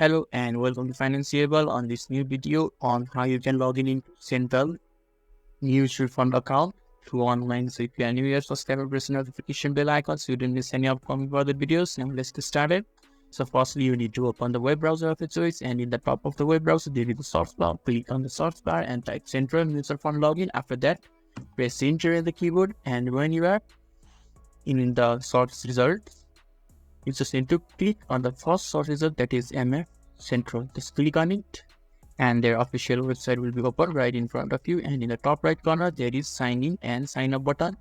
Hello and welcome to Financeable on this new video on how you can log in into Central mutual fund account through online. So if you are new here, subscribe, press the notification bell icon so you don't miss any upcoming further videos. Now let's get started. So firstly, you need to open the web browser of your choice, and in the top of the web browser there is the search bar. Click on the search bar and type Central Mutual Fund Login. After that, press enter in the keyboard, and when you are in the search results, you just need to click on the first search result, that is MF Central. Just click on it and their official website will be open right in front of you, and in the top right corner there is sign in and sign up button.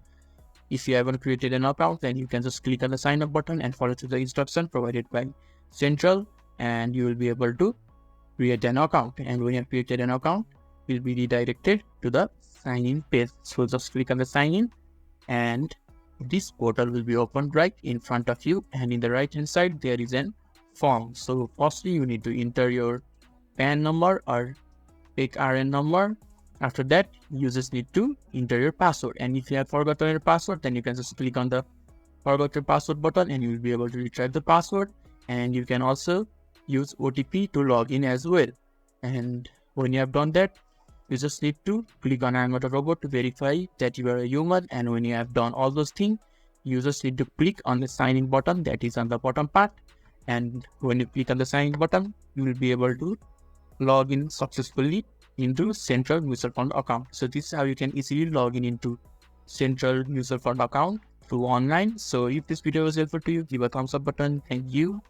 If you haven't created an account, then you can just click on the sign up button and follow through the instruction provided by Central, and you will be able to create an account. And when you have created an account, you will be redirected to the sign in page. So just click on the sign in and this portal will be opened right in front of you, and in the right hand side there is an form. So firstly you need to enter your PAN number or pick RN number. After that you just need to enter your password, and if you have forgotten your password, then you can just click on the forgot your password button and you will be able to retrieve the password. And you can also use OTP to log in as well. And when you have done that, you just need to click on I'm not a robot to verify that you are a human. And when you have done all those things, you just need to click on the sign in button that is on the bottom part. And when you click on the sign in button, you will be able to log in successfully into Central Mutual Fund account. So this is how you can easily log in into Central Mutual Fund account through online. So if this video was helpful to you, give a thumbs up button. Thank you.